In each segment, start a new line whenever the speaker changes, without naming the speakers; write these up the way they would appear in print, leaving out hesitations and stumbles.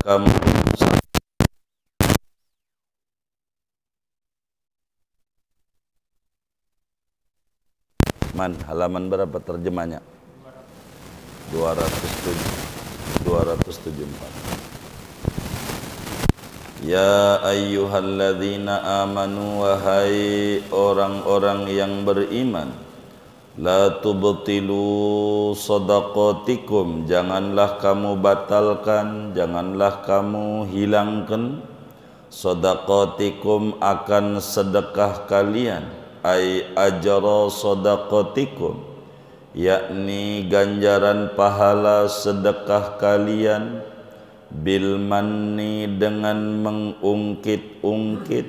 kamu halaman berapa terjemahnya? 274. Ya ayyuhalladzina amanu, wahai orang-orang yang beriman, la tubtilu sadaqatikum, janganlah kamu batalkan, janganlah kamu hilangkan sadaqatikum akan sedekah kalian, ay ajra sadaqatikum, yakni ganjaran pahala sedekah kalian, bil manni dengan mengungkit-ungkit,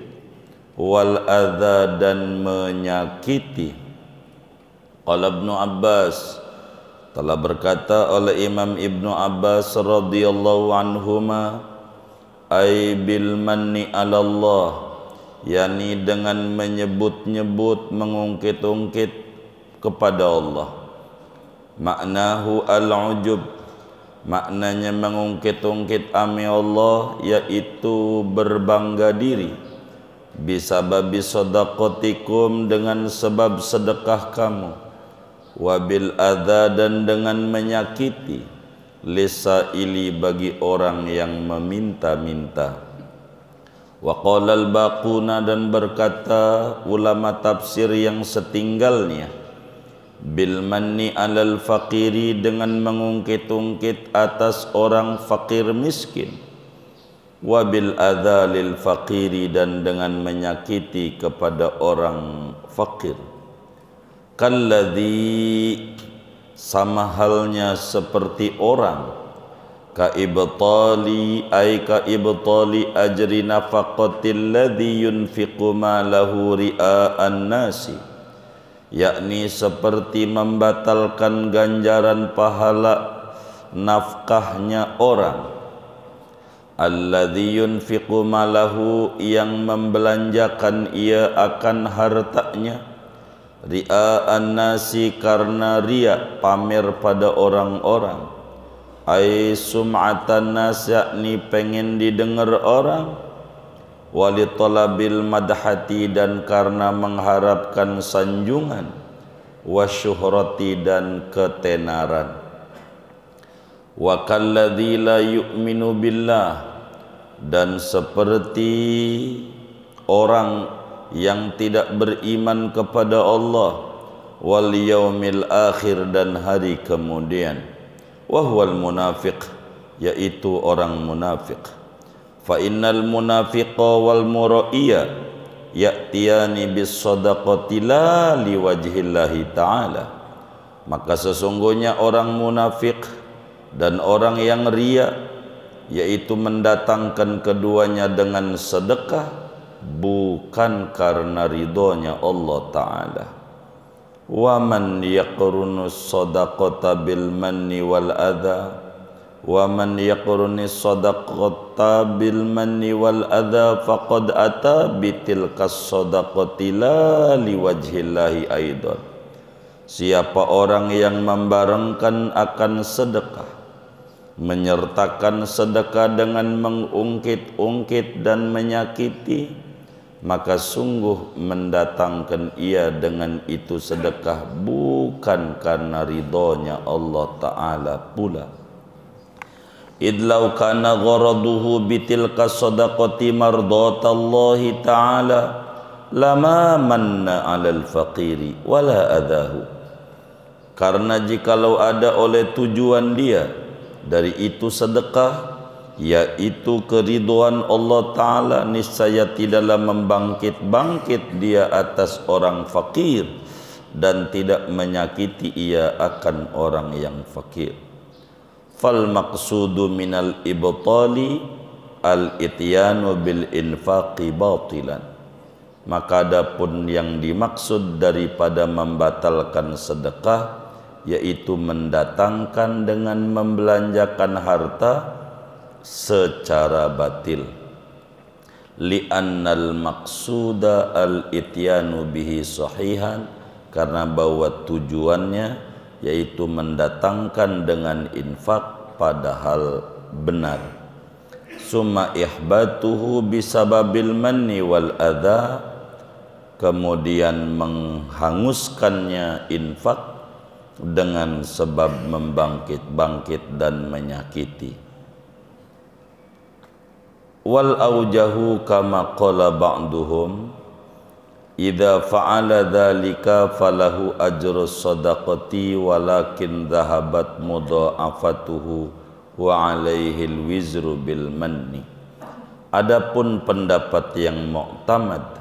wal adza dan menyakiti. Qala Ibnu Abbas, telah berkata oleh Imam Ibnu Abbas radhiyallahu anhuma, ay bil manni 'ala Allah, yakni dengan menyebut-nyebut, mengungkit-ungkit kepada Allah. Maknahu al-ujub, maknanya mengungkit-ungkit ami Allah, yaitu berbangga diri, bisababi sadaqatikum, dengan sebab sedekah kamu, wabil adza dan dengan menyakiti, lisaili bagi orang yang meminta-minta. Wa qala al-baquna, dan berkata ulama tafsir yang setinggalnya, bil manni 'alal faqiri, dengan mengungkit-ungkit atas orang fakir miskin, wabil adza lil faqiri, dan dengan menyakiti kepada orang fakir. Kalladzi, sama halnya seperti orang, ka ibtali ay ka ibtali ajri nafaqatil ladzi yunfiqu malahu ria'an nasi, yakni seperti membatalkan ganjaran pahala nafkahnya orang, alladzi yunfiqu malahu, yang membelanjakan ia akan hartanya, ria'an nasi, karena riya, pamer pada orang-orang, ay sum'atan nas, yakni pengen didengar orang, walitolabil madhati, dan karena mengharapkan sanjungan, wasyuhrati, dan ketenaran. Wa kalladzi la yu'minu billah, dan seperti orang yang tidak beriman kepada Allah, wal yaumil akhir, dan hari kemudian, wa huwal munafiq, yaitu orang munafik. Fa innal munafiqa wal muraiya ya'tiyani bis sadaqati la liwajhillahi ta'ala, maka sesungguhnya orang munafik dan orang yang riya, yaitu mendatangkan keduanya dengan sedekah bukan karena ridhonya Allah Ta'ala. Wa man yaqrunu sadaqata bil manni wal adha, wa man yaqruni sadaqata bil manni wal adha faqad ata bitilkas sadaqati la liwajhillahi aidan. Siapa orang yang membarengkan akan sedekah, menyertakan sedekah dengan mengungkit-ungkit dan menyakiti, maka sungguh mendatangkan ia dengan itu sedekah bukan karena ridhonya Allah Ta'ala pula. Idlau kana gharaduhu bitilka sadaqati mardatallahi ta'ala lama manna 'alal faqiri wala adahu, karena jikalau ada oleh tujuan dia dari itu sedekah, yaitu keridhaan Allah Ta'ala, niscaya tidaklah membangkit-bangkit dia atas orang fakir dan tidak menyakiti ia akan orang yang fakir. Fal maqsudu minal ibtali al ityanu bil infaqi batilan, maka adapun yang dimaksud daripada membatalkan sedekah, yaitu mendatangkan dengan membelanjakan harta secara batil. Li'annal maqsuda al-ityanu bihi sahihan, karena bahwa tujuannya yaitu mendatangkan dengan infak padahal benar. summa ihbatuhu bisababil manni wal adha, kemudian menghanguskannya infak dengan sebab membangkit-bangkit dan menyakiti. Wal aujahu kama qala ba'duhum idza fa'ala dzalika falahu ajru shadaqati walakin dhahabat mudha'afatuhu wa 'alaihi al-wizru bil manni. Adapun pendapat yang mu'tamad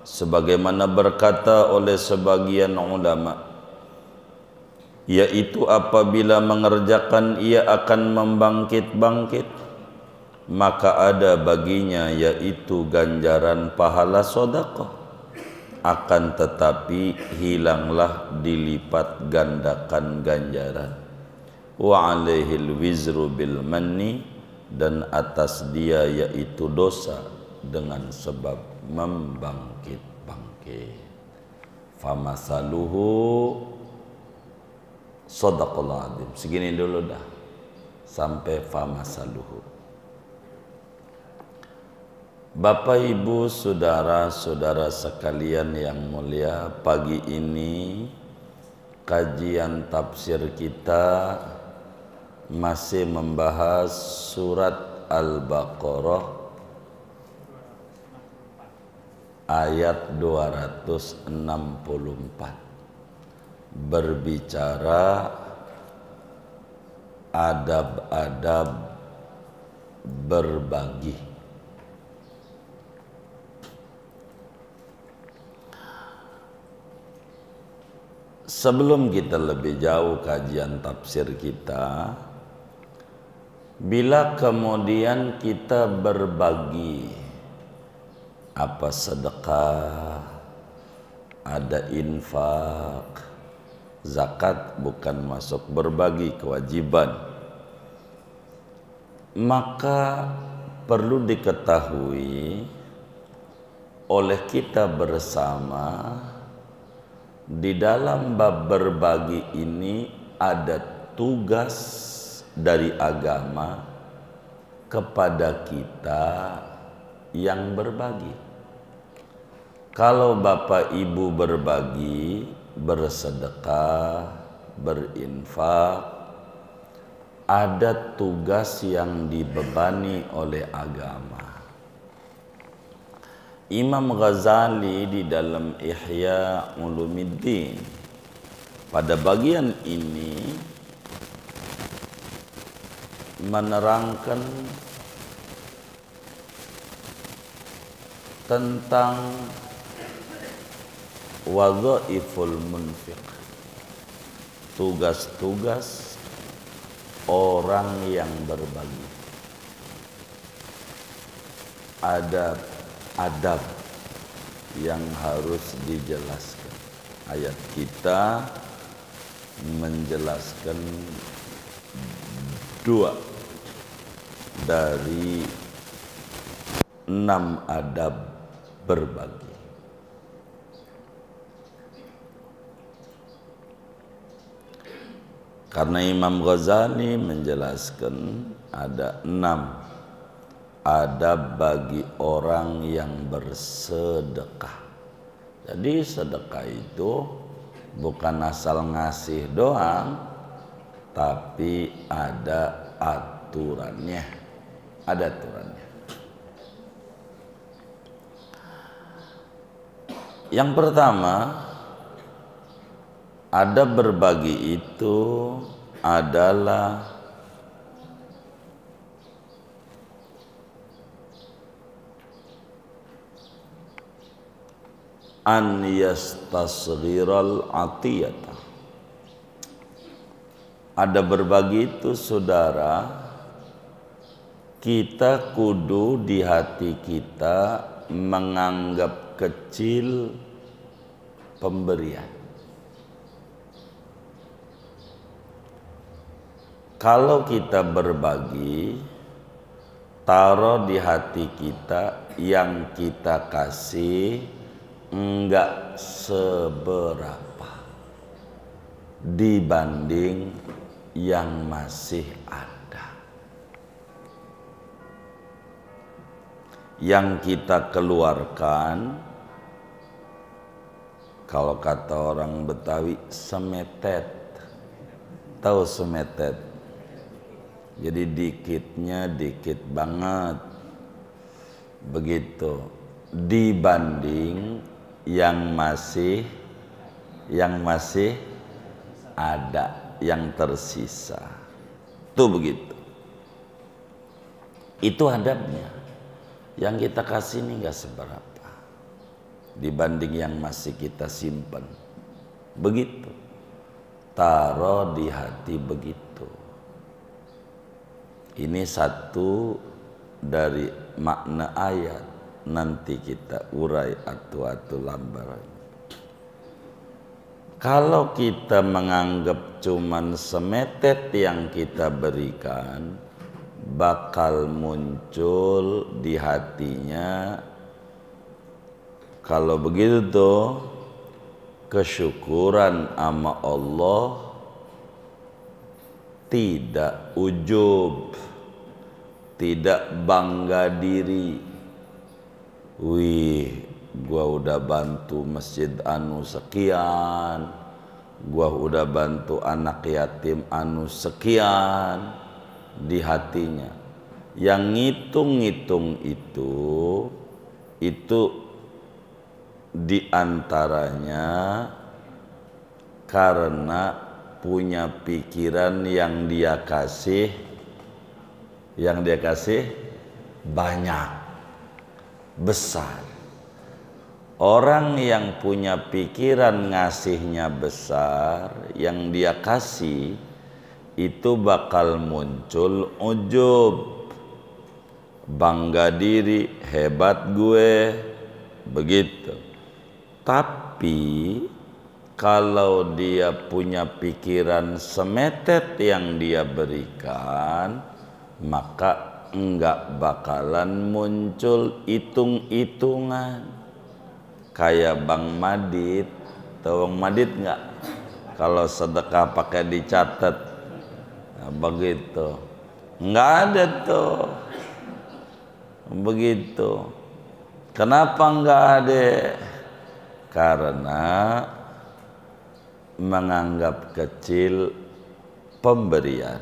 sebagaimana berkata oleh sebagian ulama, yaitu apabila mengerjakan ia akan membangkit-bangkit, maka ada baginya yaitu ganjaran pahala sedekah, akan tetapi hilanglah dilipat gandakan ganjaran. Wa alaihil wizru bil manni, dan atas dia yaitu dosa dengan sebab membangkit-bangkit. Famasaluhu sadaqallahu adzim. Segini dulu dah sampai famasaluhu. Bapak Ibu saudara-saudara sekalian yang mulia, pagi ini kajian tafsir kita masih membahas surat Al-Baqarah ayat 264, berbicara adab-adab berbagi. Sebelum kita lebih jauh kajian tafsir kita, bila kemudian kita berbagi, apa sedekah, ada infak, zakat bukan masuk berbagi kewajiban, maka perlu diketahui oleh kita bersama, di dalam bab berbagi ini ada tugas dari agama kepada kita yang berbagi. Kalau Bapak Ibu berbagi, bersedekah, berinfak, ada tugas yang dibebani oleh agama. Imam Ghazali di dalam Ihya Ulumuddin pada bagian ini menerangkan tentang wadhaiful munfiq, tugas-tugas orang yang berbagi. Ada adab yang harus dijelaskan. Ayat kita menjelaskan 2 dari 6 adab berbagi. Karena Imam Ghazali menjelaskan ada 6 adab bagi orang yang bersedekah. Jadi sedekah itu bukan asal ngasih doang, tapi ada aturannya. Ada aturannya. Yang pertama, adab berbagi itu adalah an yastasghiral atiyata. Ada berbagi itu saudara, kita kudu di hati kita menganggap kecil pemberian. Kalau kita berbagi, taruh di hati kita yang kita kasih enggak seberapa dibanding yang masih ada. yang kita keluarkan, kalau kata orang Betawi, semetet. Tahu semetet? Jadi dikitnya dikit banget. Begitu. Dibanding yang masih ada, yang tersisa. Tuh begitu. Itu adabnya. Yang kita kasih ini nggak seberapa dibanding yang masih kita simpan. Begitu. Taruh di hati begitu. Ini satu dari makna ayat. Nanti kita urai atu-atu lambar. Kalau kita menganggap cuman semetet yang kita berikan, bakal muncul di hatinya, kalau begitu tuh, kesyukuran sama Allah, tidak ujub, tidak bangga diri. Wih, gua udah bantu masjid anu sekian, gua udah bantu anak yatim anu sekian. Di hatinya yang ngitung-ngitung itu diantaranya karena punya pikiran yang dia kasih banyak, besar. Orang yang punya pikiran ngasihnya besar, yang dia kasih itu bakal muncul ujub, bangga diri, hebat gue, begitu. Tapi kalau dia punya pikiran semetet yang dia berikan, maka enggak bakalan muncul hitung-hitungan. Kayak Bang Madit, tahu Bang Madit enggak? Kalau sedekah pakai dicatat, nah, begitu, nggak ada tuh, begitu. Kenapa nggak ada? Karena menganggap kecil pemberian.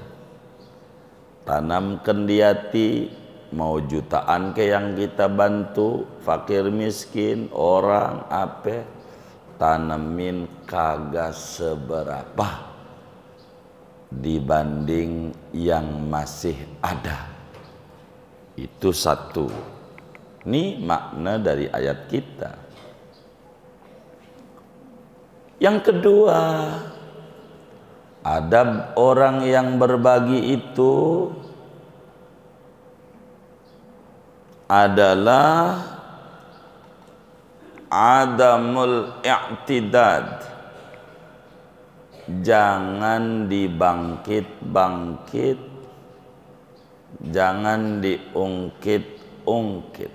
Tanamkan di hati, mau jutaan ke yang kita bantu, fakir miskin, orang apa, tanemin kagak seberapa dibanding yang masih ada. Itu satu. Ini makna dari ayat kita. Yang kedua, adab orang yang berbagi itu adalah adamul i'tidad. Jangan dibangkit-bangkit, jangan diungkit-ungkit.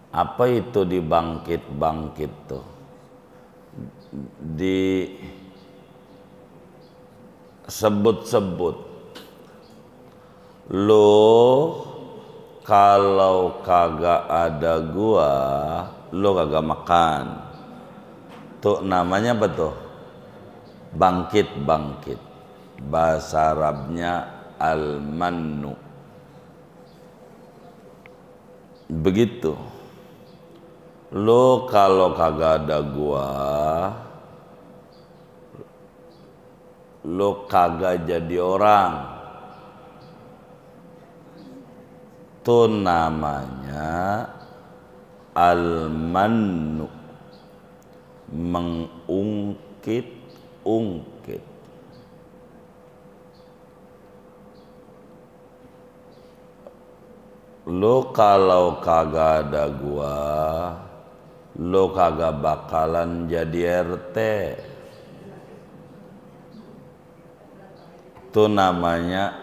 Apa itu dibangkit-bangkit tuh? Disebut-sebut. Lo kalau kagak ada gua, lo kagak makan. Tuh namanya betul bangkit-bangkit. Bahasa Arabnya al-mannu. Begitu. Lo kalau kagak ada gua, lo kagak jadi orang. Tuh namanya al-mannu. Mengungkit-ungkit. Lo kalau kagak ada gua, lo kagak bakalan jadi RT. Itu namanya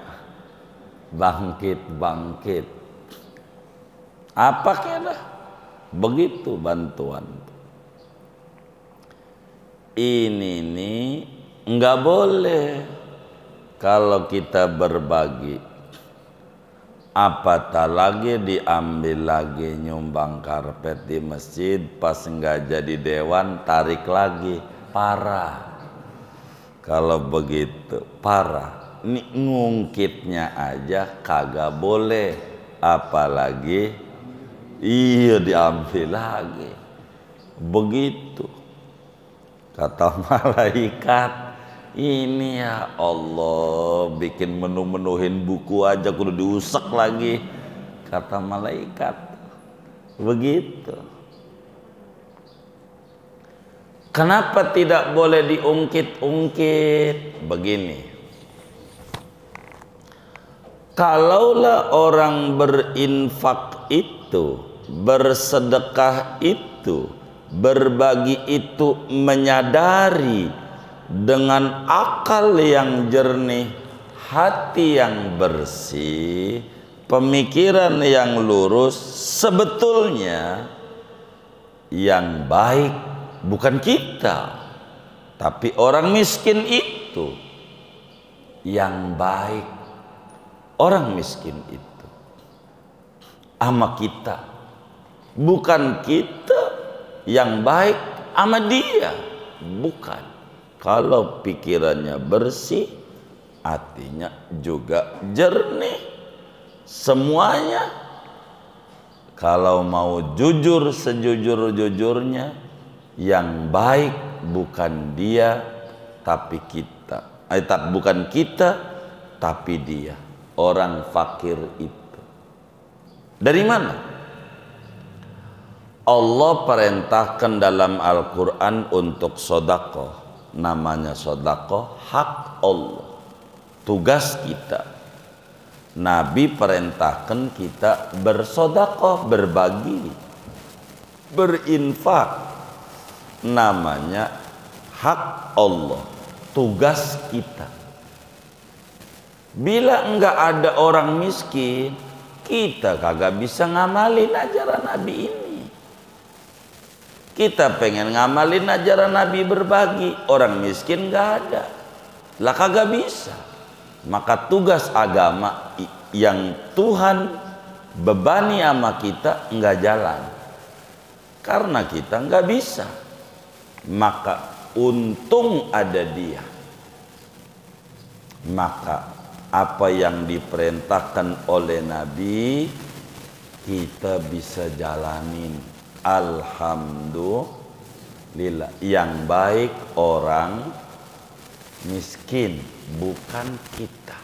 bangkit-bangkit. Apa kira? Begitu bantuan. Ini nih nggak boleh kalau kita berbagi. Apatah lagi diambil lagi nyumbang karpet di masjid, pas nggak jadi dewan tarik lagi, parah. Kalau begitu parah. Ini ngungkitnya aja kagak boleh, apalagi iya diambil lagi. Begitu kata malaikat, ini ya Allah, bikin menu-menuhin buku aja kudu diusek lagi, kata malaikat. Begitu. Kenapa tidak boleh diungkit-ungkit? Begini, kalaulah orang berinfak itu, bersedekah itu, berbagi itu menyadari dengan akal yang jernih, hati yang bersih, pemikiran yang lurus, sebetulnya yang baik bukan kita, tapi orang miskin itu yang baik. Orang miskin itu ama kita, bukan kita yang baik ama dia, bukan. Kalau pikirannya bersih, hatinya juga jernih, semuanya. Kalau mau jujur sejujur-jujurnya, yang baik bukan dia tapi kita, bukan kita tapi dia. Orang fakir itu dari mana? Allah perintahkan dalam Al-Quran untuk sedekah. Namanya sedekah hak Allah, tugas kita. Nabi perintahkan kita bersedekah, berbagi, berinfak. Namanya hak Allah, tugas kita. Bila enggak ada orang miskin, kita kagak bisa ngamalin ajaran Nabi ini. Kita pengen ngamalin ajaran Nabi berbagi, orang miskin nggak ada, lah kagak bisa. Maka tugas agama yang Tuhan bebani sama kita nggak jalan, karena kita nggak bisa. Maka untung ada dia. Maka apa yang diperintahkan oleh Nabi kita bisa jalanin. Alhamdulillah. Yang baik orang miskin, bukan kita,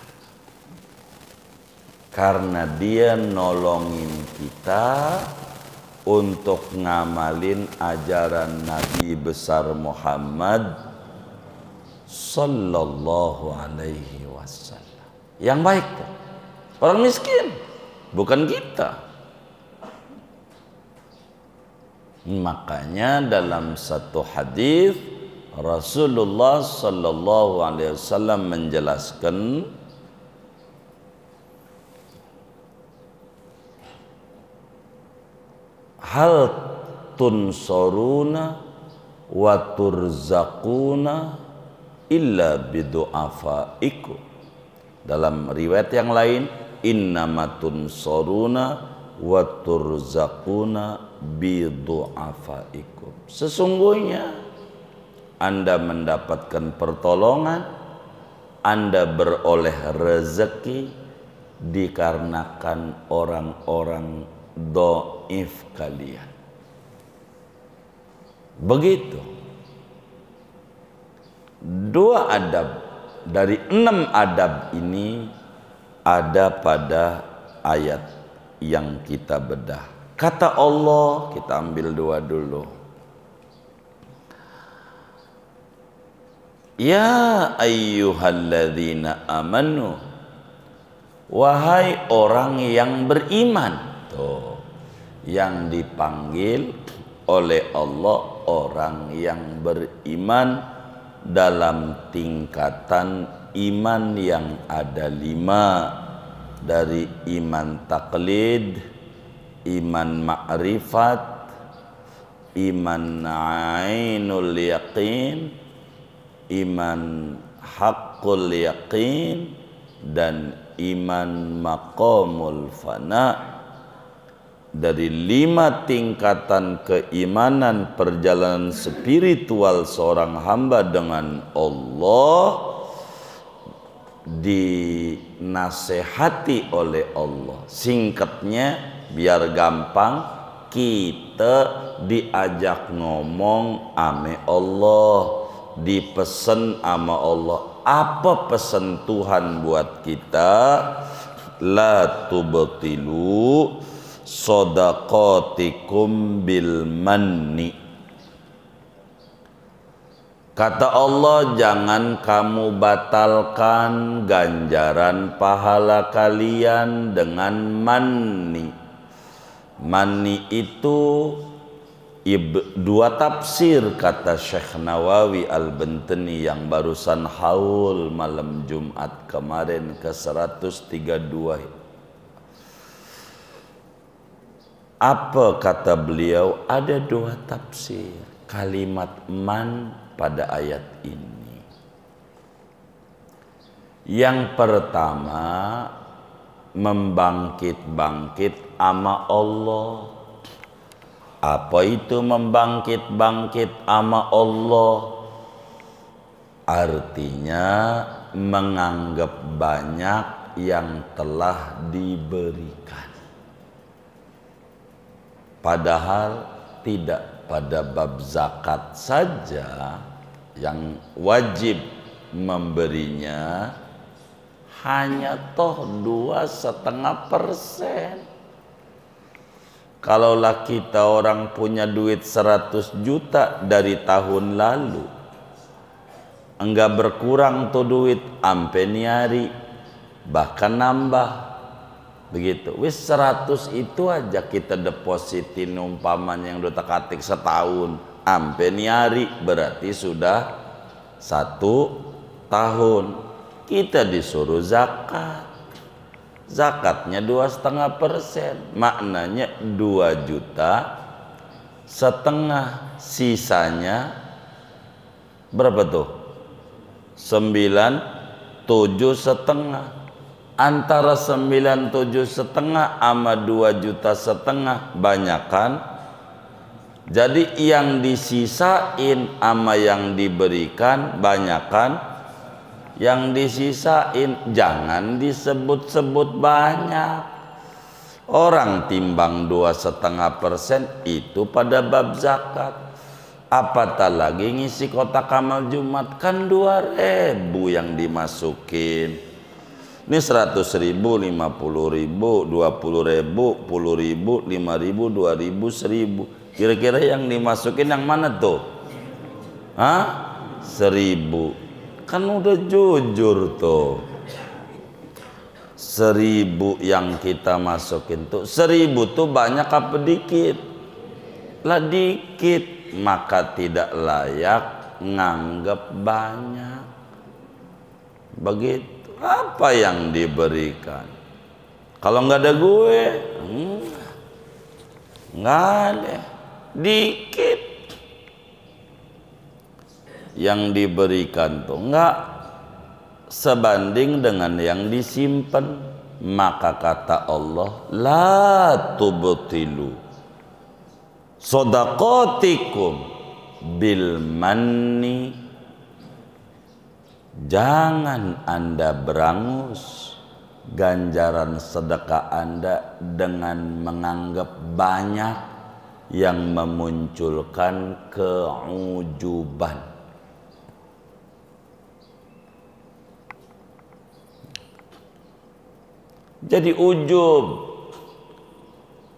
karena dia nolongin kita untuk ngamalin ajaran Nabi besar Muhammad sallallahu alaihi wasallam. Yang baik orang miskin, bukan kita. Makanya dalam satu hadis Rasulullah sallallahu alaihi wasallam menjelaskan, hal tunsoruna wa turzaquna illa bidu'afaikum. Dalam riwayat yang lain, innama tunsoruna wa turzaquna bidu'afaikum. Sesungguhnya Anda mendapatkan pertolongan, Anda beroleh rezeki dikarenakan orang-orang dhaif kalian. Begitu. 2 adab dari 6 adab ini ada pada ayat yang kita bedah. Kata Allah, kita ambil 2 dulu. Ya ayyuhalladzina amanu, wahai orang yang beriman. Tuh, yang dipanggil oleh Allah orang yang beriman dalam tingkatan iman yang ada 5, dari iman taklid, iman ma'rifat, iman ainul yaqin, iman haqqul yaqin, dan iman maqamul fana. Dari 5 tingkatan keimanan perjalanan spiritual seorang hamba dengan Allah, dinasehati oleh Allah. Singkatnya biar gampang, kita diajak ngomong ame Allah, dipesen ama Allah. Apa pesan Tuhan buat kita? La tubtilu shadaqatikum bil manni. Kata Allah, jangan kamu batalkan ganjaran pahala kalian dengan manni. Manni itu dua tafsir kata Syekh Nawawi Al-Bantani yang barusan haul malam Jumat kemarin ke 132. Apa kata beliau? Ada 2 tafsir kalimat man pada ayat ini. Yang pertama, membangkit-bangkit ama Allah. Apa itu membangkit-bangkit ama Allah? Artinya menganggap banyak yang telah diberikan. Padahal tidak, pada bab zakat saja yang wajib memberinya hanya toh 2,5%. Kalaulah kita orang punya duit 100 juta dari tahun lalu, enggak berkurang tuh duit ampe niari, bahkan nambah. Begitu, wis 100 itu aja kita depositin umpamanya yang udah tekatik setahun, ampe niari berarti sudah 1 tahun. Kita disuruh zakat, zakatnya 2,5%, maknanya 2,5 juta, sisanya berapa tuh? 97,5. Antara 97,5 sama 2,5 juta banyakan. Jadi yang disisain sama yang diberikan banyakan. Yang disisain jangan disebut-sebut banyak. Orang timbang 2,5% itu pada bab zakat. Apatah lagi ngisi kotak amal Jumat, kan 2.000 yang dimasukin. Ini 100.000, 50.000, 20.000, 10.000, 5.000, 2.000, 1.000. Kira-kira yang dimasukin yang mana tuh? 1.000. Kan udah jujur tuh. 1.000 yang kita masukin tuh. 1.000 tuh banyak apa dikit? Lah dikit, maka tidak layak nganggap banyak. Begitu. Apa yang diberikan? Kalau nggak ada gue, nggak ada, dikit. Yang diberikan tuh nggak sebanding dengan yang disimpan. Maka kata Allah, la tubtilu shadaqatikum bil manni. Jangan Anda berangus ganjaran sedekah Anda dengan menganggap banyak yang memunculkan keujuban. Jadi ujub,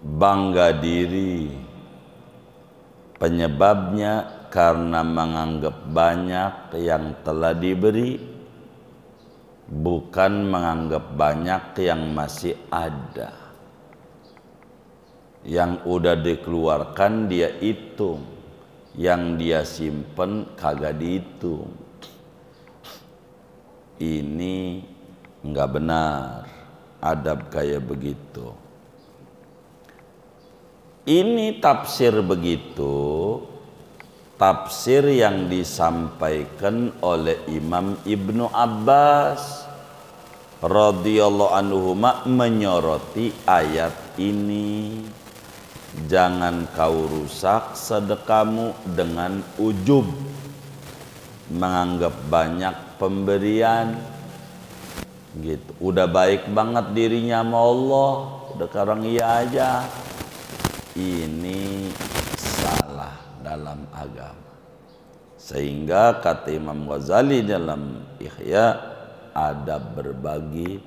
bangga diri, penyebabnya karena menganggap banyak yang telah diberi, bukan menganggap banyak yang masih ada. Yang udah dikeluarkan dia hitung, yang dia simpen kagak dihitung. Ini nggak benar, adab kayak begitu. Ini tafsir begitu, tafsir yang disampaikan oleh Imam Ibnu Abbas radhiyallahu anhuma menyoroti ayat ini. Jangan kau rusak sedekahmu dengan ujub, menganggap banyak pemberian gitu. Udah baik banget dirinya sama Allah, udah sekarang iya aja. Ini salah dalam agama. Sehingga kata Imam Ghazali dalam Ihya, adab berbagi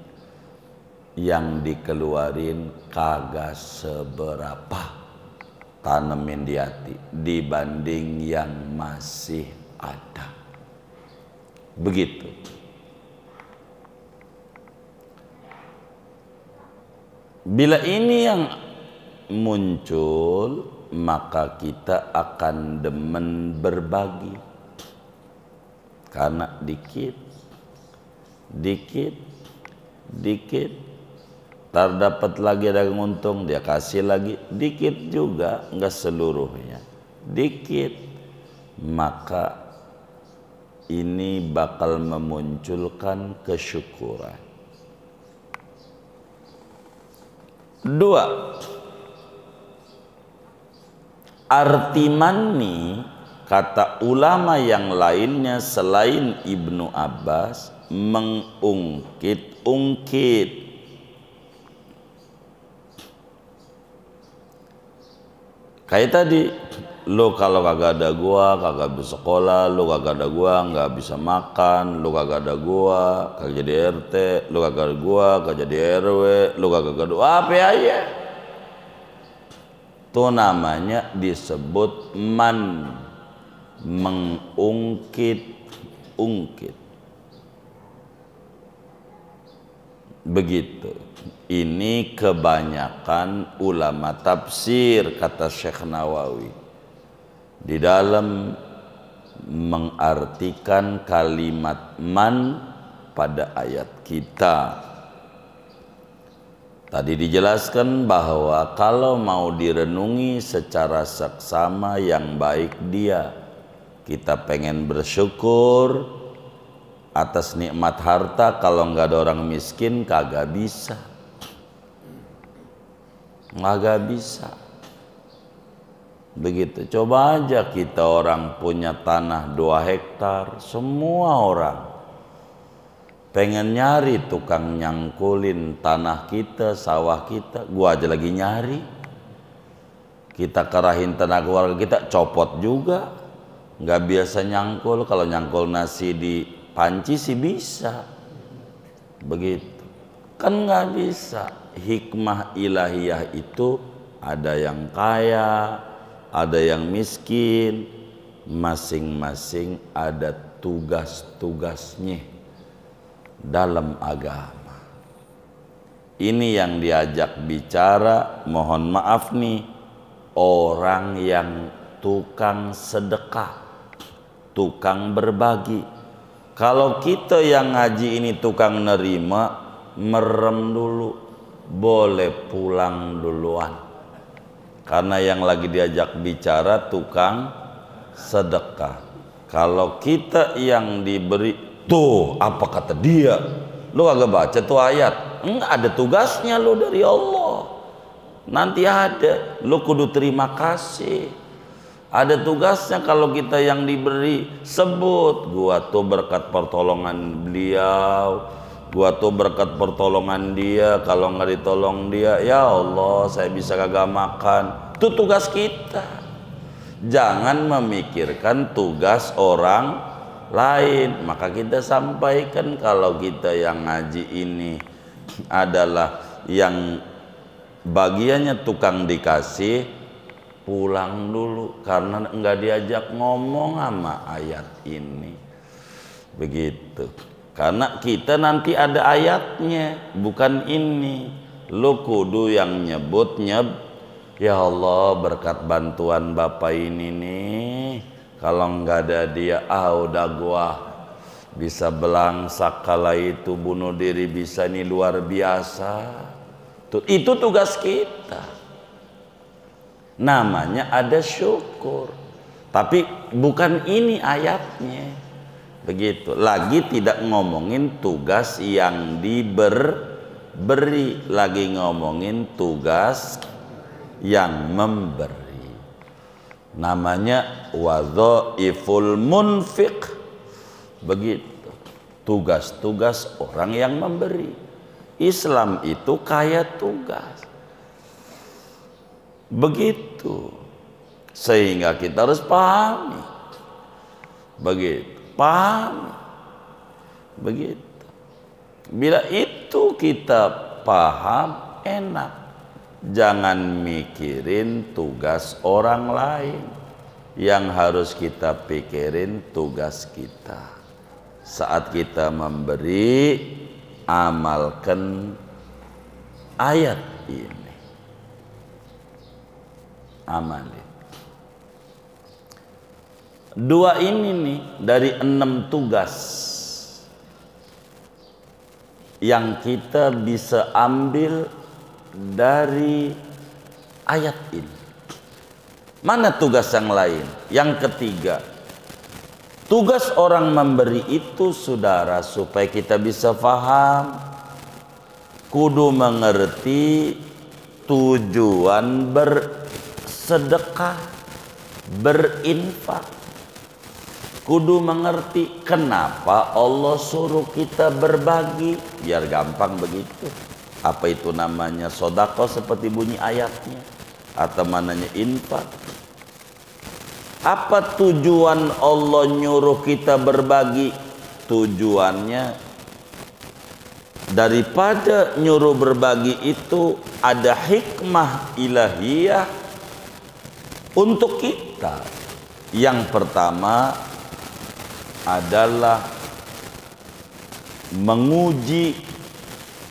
yang dikeluarin kagak seberapa, tanemin di hati dibanding yang masih ada. Begitu. Bila ini yang muncul, maka kita akan demen berbagi. Karena dikit, terdapat lagi ada yang untung, dia kasih lagi, dikit juga, enggak seluruhnya, dikit, maka ini bakal memunculkan kesyukuran. Dua, arti manni, kata ulama yang lainnya selain Ibnu Abbas, mengungkit-ungkit. Kayak tadi, lo kalau kagak ada gua, kagak bisa sekolah, lo kagak ada gua, nggak bisa makan, lo kagak ada gua, kagak jadi RT, lo kagak ada gua, kagak jadi RW, lo kagak ada apa aja. Itu namanya disebut man, mengungkit-ungkit. Begitu. Ini kebanyakan ulama tafsir, kata Syekh Nawawi, di dalam mengartikan kalimat man pada ayat kita. Tadi dijelaskan bahwa kalau mau direnungi secara seksama yang baik dia, kita pengen bersyukur atas nikmat harta, kalau nggak ada orang miskin kagak bisa. Nggak bisa. Begitu. Coba aja kita orang punya tanah 2 hektar, semua orang pengen nyari tukang nyangkulin tanah kita, sawah kita. Gua aja lagi nyari. Kita kerahin tanah keluarga kita, copot juga. Nggak biasa nyangkul. Kalau nyangkul nasi di panci sih bisa. Begitu. Kan nggak bisa. Hikmah ilahiyah itu ada yang kaya, ada yang miskin, masing-masing ada tugas-tugasnya dalam agama. Ini yang diajak bicara, mohon maaf nih, orang yang tukang sedekah, tukang berbagi. Kalau kita yang ngaji ini tukang nerima, merem dulu, boleh pulang duluan. Karena yang lagi diajak bicara tukang sedekah. Kalau kita yang diberi, tuh apa kata dia, lu agak baca tuh ayat, enggak ada tugasnya lu dari Allah. Nanti ada, lu kudu terima kasih. Ada tugasnya. Kalau kita yang diberi, sebut, gua tuh berkat pertolongan beliau, gua tuh berkat pertolongan dia, kalau nggak ditolong dia, ya Allah saya bisa kagak makan. Itu tugas kita. Jangan memikirkan tugas orang lain. Maka kita sampaikan, kalau kita yang ngaji ini adalah yang bagiannya tukang dikasih, pulang dulu, karena nggak diajak ngomong sama ayat ini. Begitu. Karena kita nanti ada ayatnya, bukan ini. Lu kudu yang nyebut, ya Allah berkat bantuan Bapak ini nih, kalau nggak ada dia, udah gua bisa belangsak, kala itu bunuh diri bisa, ini luar biasa. Itu tugas kita. Namanya ada syukur. Tapi bukan ini ayatnya. Begitu. Lagi tidak ngomongin tugas yang diberi, lagi ngomongin tugas yang memberi. Namanya wadhaiful munfiq. Begitu. Tugas-tugas orang yang memberi. Islam itu kaya tugas. Begitu. Sehingga kita harus pahami. Begitu. Pahami. Begitu. Bila itu kita paham, enak. Jangan mikirin tugas orang lain. Yang harus kita pikirin tugas kita. Saat kita memberi, amalkan ayat ini. Amalin. Dua ini nih dari 6 tugas yang kita bisa ambil dari ayat ini. Mana tugas yang lain? Yang ketiga, tugas orang memberi itu, saudara, supaya kita bisa paham, kudu mengerti tujuan bersedekah, berinfak. Kudu mengerti kenapa Allah suruh kita berbagi, biar gampang begitu. Apa itu namanya sodako seperti bunyi ayatnya, atau mananya infak. Apa tujuan Allah nyuruh kita berbagi? Tujuannya daripada nyuruh berbagi itu ada hikmah ilahiyah untuk kita. Yang pertama adalah menguji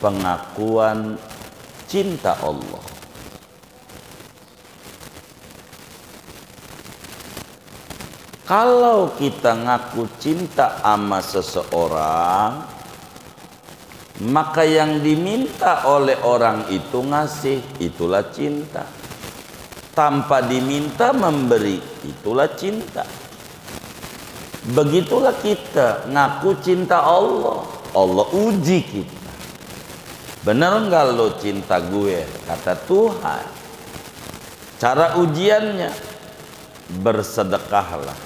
pengakuan cinta Allah. Kalau kita ngaku cinta sama seseorang, maka yang diminta oleh orang itu ngasih, itulah cinta. Tanpa diminta memberi, itulah cinta. Begitulah kita ngaku cinta Allah. Allah uji kita. Benar nggak lo cinta gue? Kata Tuhan. Cara ujiannya, bersedekahlah.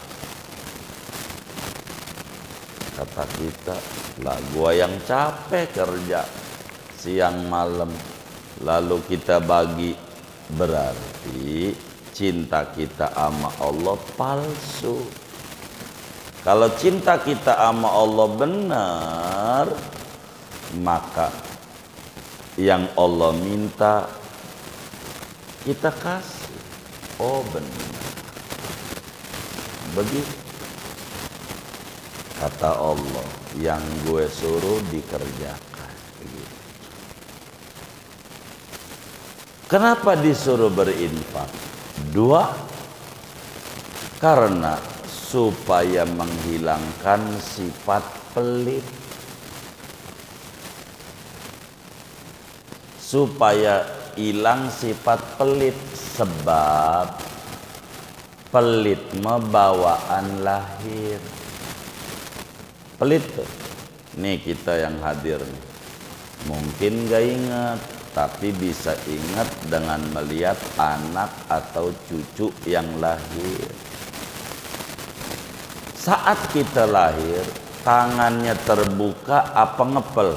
Kata kita, lah gue yang capek kerja siang malam, lalu kita bagi, berarti cinta kita sama Allah palsu. Kalau cinta kita sama Allah benar, maka yang Allah minta kita kasih. Oh benar. Begitu. Kata Allah, yang gue suruh dikerjakan. Begitu. Kenapa disuruh berinfak? 2, karena supaya menghilangkan sifat pelit. Supaya hilang sifat pelit. Sebab pelit bawaan lahir. Pelit tuh. Nih kita yang hadir nih. Mungkin gak ingat, tapi bisa ingat dengan melihat anak atau cucu yang lahir. Saat kita lahir, tangannya terbuka apa ngepel?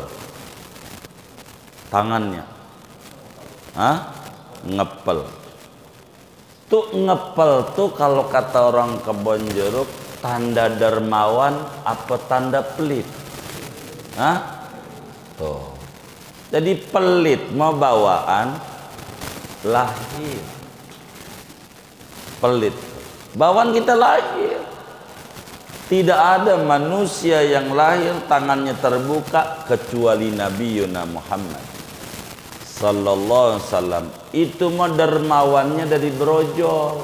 Tangannya. Hah? Ngepel. Tuh ngepel tuh kalau kata orang Kebon Jeruk, tanda dermawan apa tanda pelit? Hah? Tuh. Jadi pelit mau bawaan lahir. Pelit. Bawaan kita lahir. Tidak ada manusia yang lahir tangannya terbuka kecuali Nabi Yuna Muhammad sallallahu alaihi wasallam. Itu mah dermawannya dari brojol.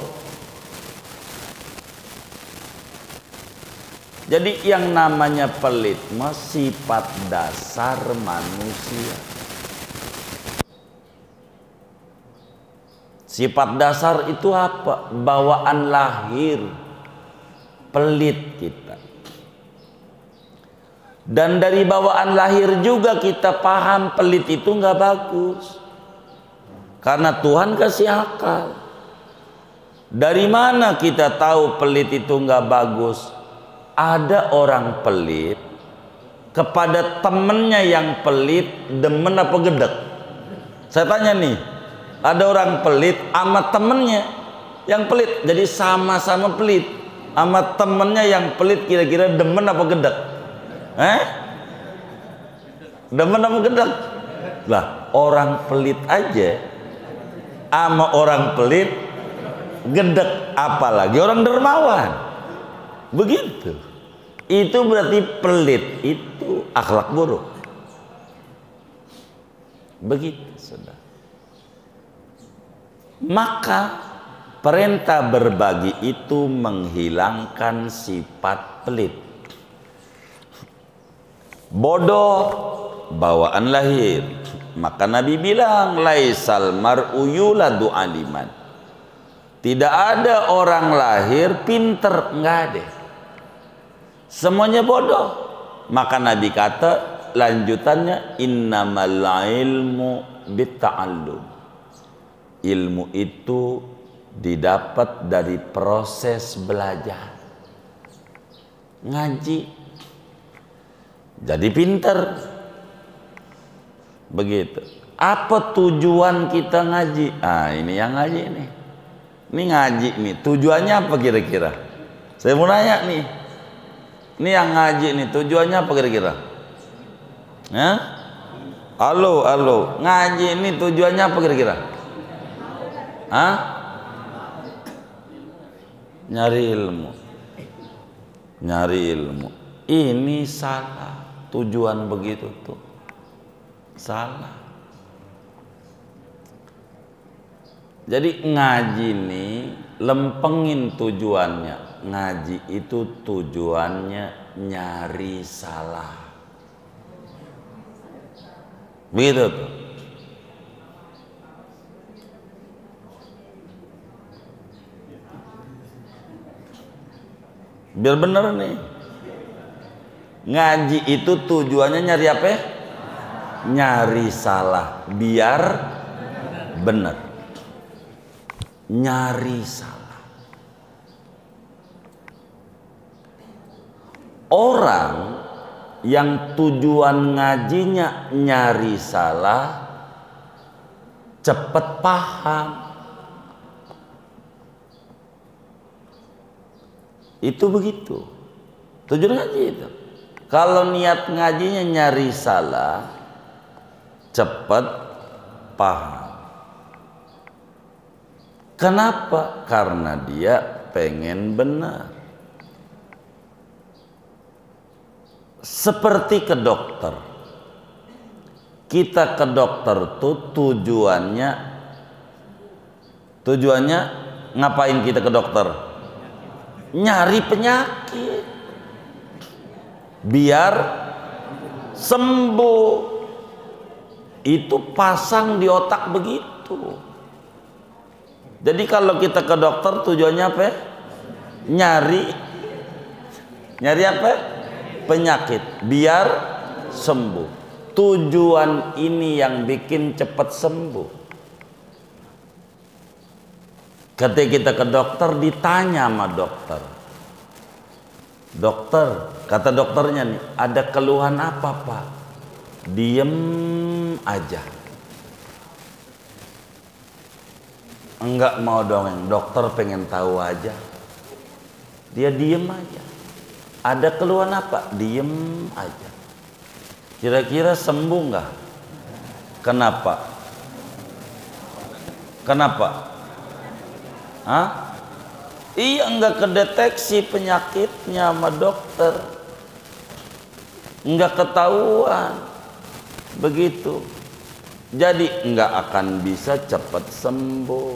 Jadi yang namanya pelit mah sifat dasar manusia. Sifat dasar itu apa? Bawaan lahir. Pelit kita. Dan dari bawaan lahir juga kita paham pelit itu nggak bagus. Karena Tuhan kasih akal. Dari mana kita tahu pelit itu nggak bagus? Ada orang pelit kepada temennya yang pelit demen apa gedek? Saya tanya nih, ada orang pelit sama temennya yang pelit, jadi sama-sama pelit. Sama temennya yang pelit kira-kira demen apa gedek? Demen apa gedek? Lah, orang pelit aja sama orang pelit gedek, apalagi orang dermawan. Begitu. Itu berarti pelit itu akhlak buruk. Begitu, saudara. Maka perintah berbagi itu menghilangkan sifat pelit. Bodoh bawaan lahir. Maka Nabi bilang, laisal mar'u yuladu aliman. Tidak ada orang lahir pinter, enggak ada. Semuanya bodoh. Maka Nabi kata lanjutannya, innamal ilmu bitta'allum. Ilmu itu didapat dari proses belajar. Ngaji jadi pinter. Begitu. Apa tujuan kita ngaji? Ah, ini yang ngaji nih. Ini ngaji nih. Tujuannya apa kira-kira? Saya mau nanya nih. Ini yang ngaji nih. Tujuannya apa kira-kira? Hah? Halo. Ngaji ini tujuannya apa kira-kira? Hah? Nyari ilmu. Nyari ilmu. Ini salah. Tujuan begitu tuh salah. Jadi ngaji nih lempengin tujuannya. Ngaji itu tujuannya nyari salah. Begitu tuh. Biar bener nih. Ngaji itu tujuannya nyari apa? Nyari salah biar benar. Nyari salah. Orang yang tujuan ngajinya nyari salah cepet paham. Itu begitu. Tujuan ngaji itu. Kalau niat ngajinya nyari salah, cepat paham. Kenapa? Karena dia pengen benar. Seperti ke dokter. Kita ke dokter tuh tujuannya ngapain kita ke dokter? Nyari penyakit. Biar sembuh. Itu pasang di otak begitu. Jadi kalau kita ke dokter tujuannya apa? Nyari apa? Penyakit biar sembuh. Tujuan ini yang bikin cepat sembuh. Ketika kita ke dokter ditanya sama dokter. Dokter, kata dokternya nih, ada keluhan apa Pak? Diem aja. Enggak mau dongeng, dokter pengen tahu aja. Dia diem aja. Ada keluhan apa? Diem aja. Kira-kira sembuh nggak? Kenapa? Hah? Iya, enggak kedeteksi penyakitnya sama dokter. Enggak ketahuan. Begitu. Jadi enggak akan bisa cepat sembuh.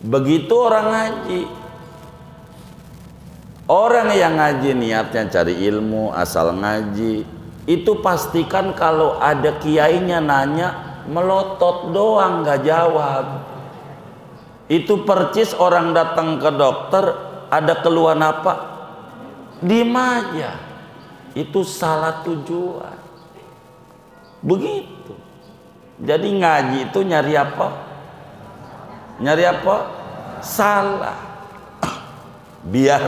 Begitu orang ngaji. Orang yang ngaji niatnya cari ilmu, asal ngaji. Itu pastikan kalau ada kiainya nanya, melotot doang nggak jawab. Itu percis orang datang ke dokter, ada keluhan apa? Diem aja. itu salah tujuan. Begitu. Jadi ngaji itu nyari apa? Nyari apa? Salah. Biar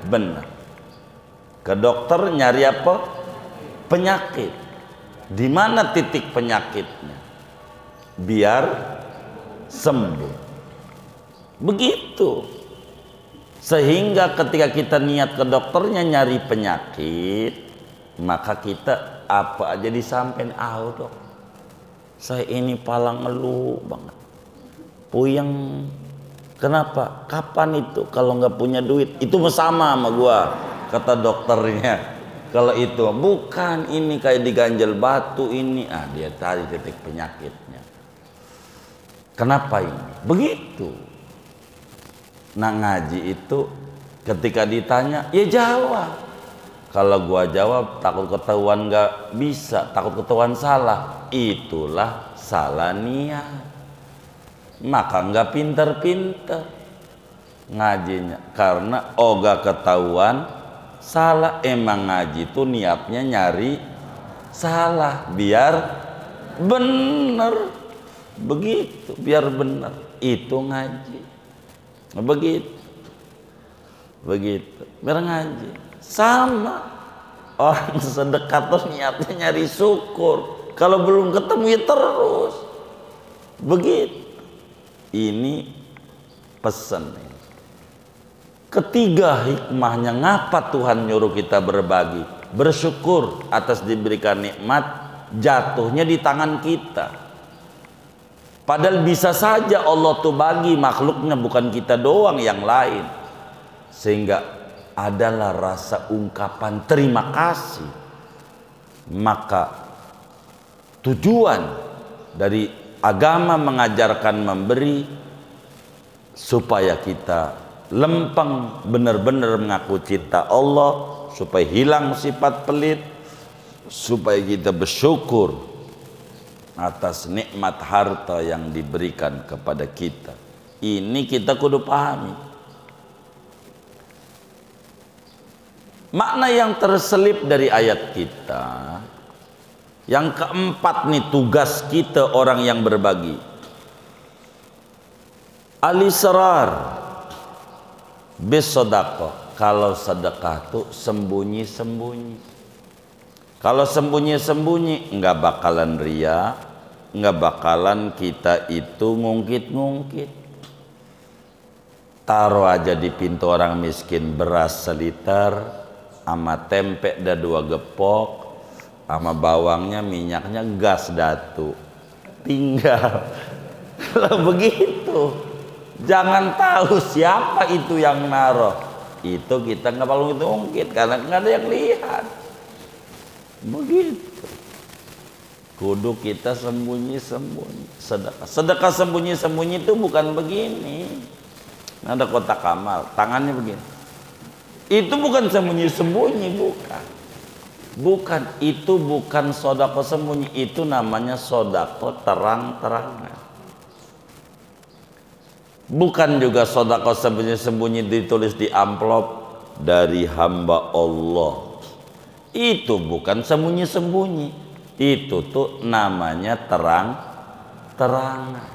benar. Ke dokter nyari apa? Penyakit. Di mana titik penyakitnya? Biar sembuh. Begitu. Sehingga ketika kita niat ke dokternya nyari penyakit, maka kita apa aja disampein, dok, saya ini palang ngeluh banget, puyeng. Kenapa? Kapan itu kalau nggak punya duit? Itu sama gua, kata dokternya. Kalau itu bukan, ini kayak diganjel batu ini, dia cari titik penyakitnya. Kenapa ini? Begitu. Nah ngaji itu ketika ditanya ya jawab. Kalau gua jawab takut ketahuan nggak bisa, takut ketahuan salah, itulah salah niat. Maka nggak pinter-pinter ngajinya, karena ogah ketahuan salah. Emang ngaji itu niatnya nyari salah biar bener. Begitu, biar bener, itu ngaji. Begitu biar ngaji. Sama orang sedekah tuh niatnya nyari syukur, kalau belum ketemu ya terus begitu. Ini pesan ini. Ketiga hikmahnya ngapa Tuhan nyuruh kita berbagi, bersyukur atas diberikan nikmat, jatuhnya di tangan kita. Padahal bisa saja Allah tuh bagi makhluknya, bukan kita doang, yang lain. Sehingga adalah rasa ungkapan terima kasih. Maka tujuan dari agama mengajarkan memberi supaya kita lempeng benar-benar mengaku cinta Allah, supaya hilang sifat pelit, supaya kita bersyukur atas nikmat harta yang diberikan kepada kita. Ini kita kudu pahami. Makna yang terselip dari ayat kita. Yang keempat nih, tugas kita orang yang berbagi. Al-israr bis sedekah. Kalau sedekah tuh sembunyi-sembunyi. Kalau sembunyi-sembunyi nggak bakalan ria, nggak bakalan kita itu ngungkit-ngungkit. Taruh aja di pintu orang miskin beras seliter, sama tempe dah 2 gepok, sama bawangnya, minyaknya, gas datu. Tinggal. Kalau begitu, jangan tahu siapa itu yang naruh. Itu kita nggak perlu ngungkit karena nggak ada yang lihat. Begitu. Kudu kita sembunyi-sembunyi. Sedekah sembunyi-sembunyi itu bukan begini. Ada kotak amal, tangannya begini. Itu bukan sembunyi-sembunyi, bukan. Bukan, itu bukan sedekah sembunyi, itu namanya sedekah terang-terangan. Bukan juga sedekah sembunyi-sembunyi ditulis di amplop dari hamba Allah. Itu bukan sembunyi-sembunyi, itu tuh namanya terang-terangan.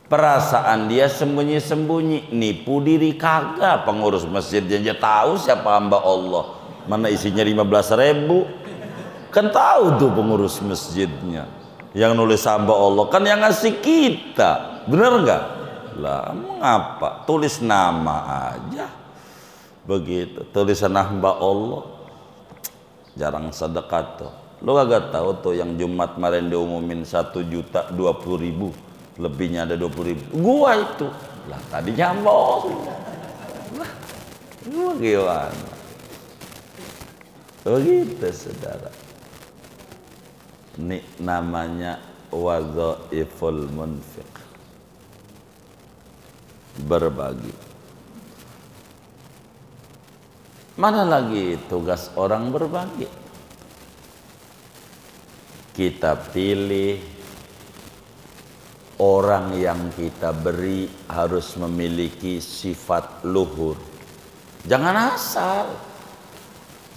Perasaan dia sembunyi-sembunyi, nipu diri kagak. Pengurus masjid aja tahu siapa hamba Allah, mana isinya 15.000. Kan tahu tuh pengurus masjidnya, yang nulis hamba Allah kan yang ngasih kita, bener nggak? Lah mengapa tulis nama aja begitu, tulisan hamba Allah. Jarang sedekah tuh. Lo kagak tahu tuh yang Jumat kemarin diumumin 1.020.000, lebihnya ada 20.000. Gua itu. Lah tadinya bohong. Lah, gua gimana? Begitu saudara. Ini namanya wadhaiful munfiq. Berbagi. Mana lagi tugas orang berbagi? Kita pilih orang yang kita beri harus memiliki sifat luhur. Jangan asal.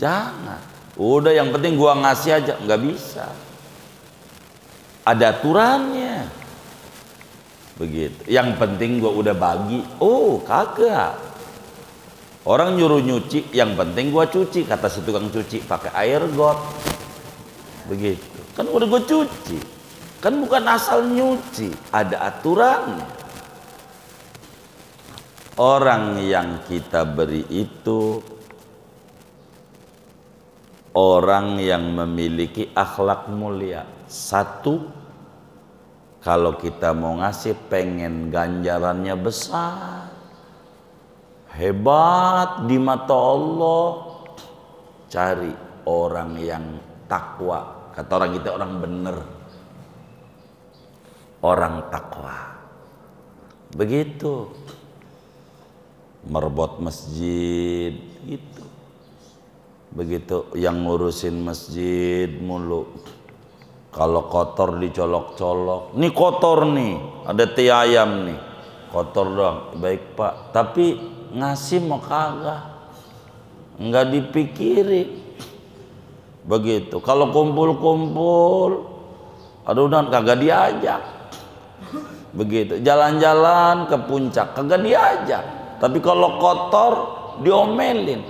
Jangan. Udah yang penting gua ngasih aja, nggak bisa. Ada aturannya. Begitu. Yang penting gua udah bagi. Oh, kagak. Orang nyuruh nyuci, yang penting gua cuci, kata si tukang cuci, pakai air got. Begitu. Kan udah gua cuci. Kan bukan asal nyuci, ada aturannya. Orang yang kita beri itu orang yang memiliki akhlak mulia. Satu, kalau kita mau ngasih pengen ganjarannya besar, hebat di mata Allah, cari orang yang takwa. Kata orang kita orang bener, orang takwa. Begitu. Merbot masjid gitu. Begitu yang ngurusin masjid mulu. Kalau kotor dicolok-colok. Nih kotor nih, ada tie ayam nih. Kotor doang. Baik Pak, tapi ngasih mau kagak. Enggak dipikirin. Begitu. Kalau kumpul-kumpul, aduh dan kagak diajak. Begitu. Jalan-jalan ke puncak kagak diajak. Tapi kalau kotor diomelin.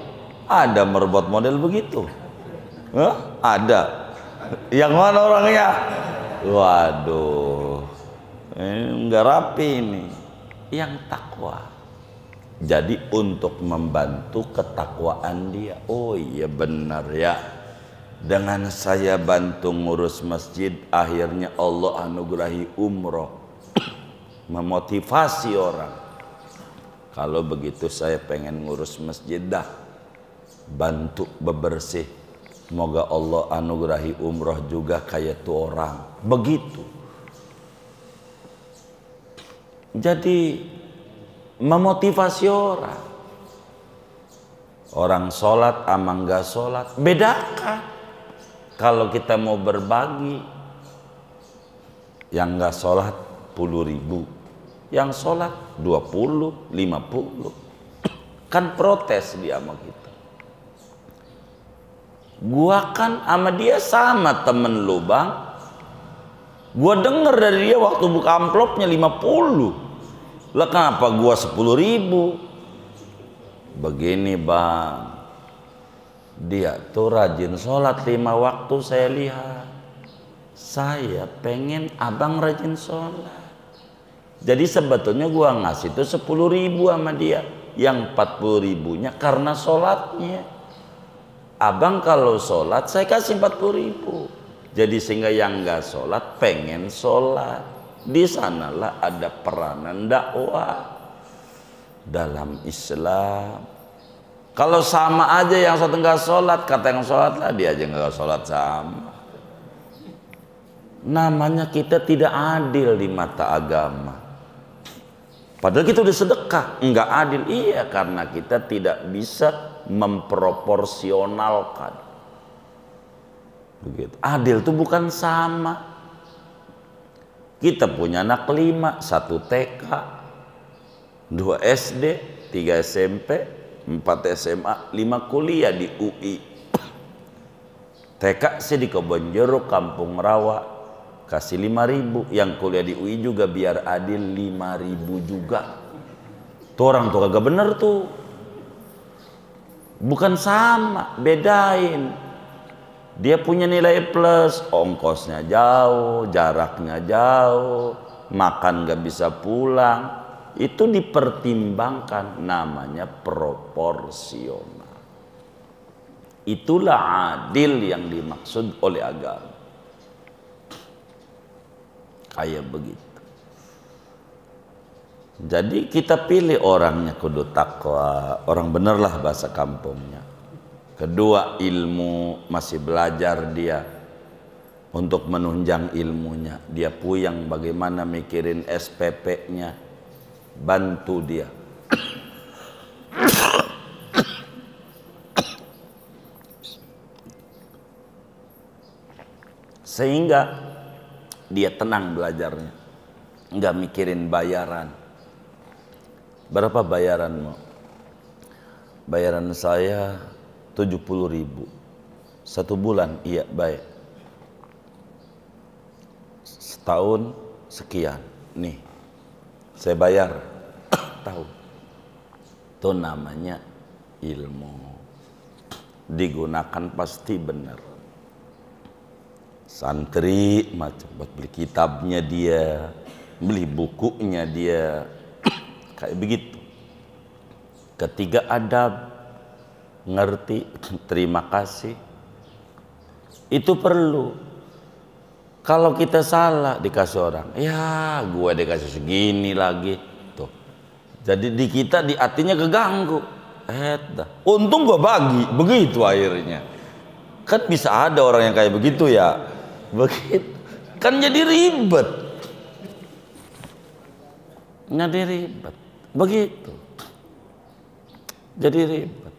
Ada merbot model begitu? Hah? Ada. Yang mana orangnya? Waduh, nggak rapi ini. Yang takwa. Jadi untuk membantu ketakwaan dia. Oh iya benar ya. Dengan saya bantu ngurus masjid, akhirnya Allah anugerahi umroh. Memotivasi orang. Kalau begitu saya pengen ngurus masjid dah. Bantu bebersih. Semoga Allah anugerahi umroh juga kayak tuh orang. Begitu. Jadi memotivasi orang. Orang sholat sama enggak sholat, bedakan. Kalau kita mau berbagi, yang enggak sholat 10.000, yang sholat 20, 50. Kan protes dia sama kita. Gua kan sama dia sama temen lu bang. Gua denger dari dia waktu buka amplopnya 50. Lah kenapa gua 10.000? Begini bang, dia tuh rajin sholat 5 waktu saya lihat. Saya pengen abang rajin sholat. Jadi sebetulnya gua ngasih tuh 10.000 sama dia. Yang 40.000-nya karena sholatnya. Abang kalau sholat saya kasih 40.000. Jadi sehingga yang nggak sholat pengen sholat. Di sanalah ada peranan dakwah dalam Islam. Kalau sama aja yang satu nggak sholat, kata yang sholat lah dia aja nggak sholat sama. Namanya kita tidak adil di mata agama. Padahal kita udah sedekah, nggak adil. Iya, karena kita tidak bisa memproporsionalkan. Begitu. Adil itu bukan sama. Kita punya anak 5, 1 TK, 2 SD, 3 SMP, 4 SMA, 5 kuliah di UI. TK sih di Kebonjeruk, Kampung Rawa, kasih 5.000. Yang kuliah di UI juga biar adil 5.000 juga. Tuh orang tuh kagak bener tuh. Bukan sama, bedain. Dia punya nilai plus, ongkosnya jauh, jaraknya jauh, makan gak bisa pulang. Itu dipertimbangkan, namanya proporsional. Itulah adil yang dimaksud oleh agama. Kayak begitu. Jadi kita pilih orangnya kudu takwa, orang bener lah bahasa kampungnya. Kedua, ilmu, masih belajar dia untuk menunjang ilmunya. Dia puyang bagaimana mikirin SPP-nya, bantu dia. Sehingga dia tenang belajarnya, nggak mikirin bayaran. Berapa bayaranmu? Bayaran saya 70.000 1 bulan. Iya, baik. Setahun sekian. Nih, saya bayar tahun. Itu namanya ilmu. Digunakan pasti benar. Santri macam buat beli kitabnya dia, beli bukunya dia, kayak begitu. Ketiga, adab, ngerti, terima kasih. Itu perlu. Kalau kita salah dikasih orang, ya gue dikasih segini lagi, tuh. Jadi di kita di hatinya keganggu. Untung gue bagi, begitu akhirnya. Kan bisa ada orang yang kayak begitu ya. Begitu. Kan jadi ribet. Jadi ribet. Begitu. Jadi ribet.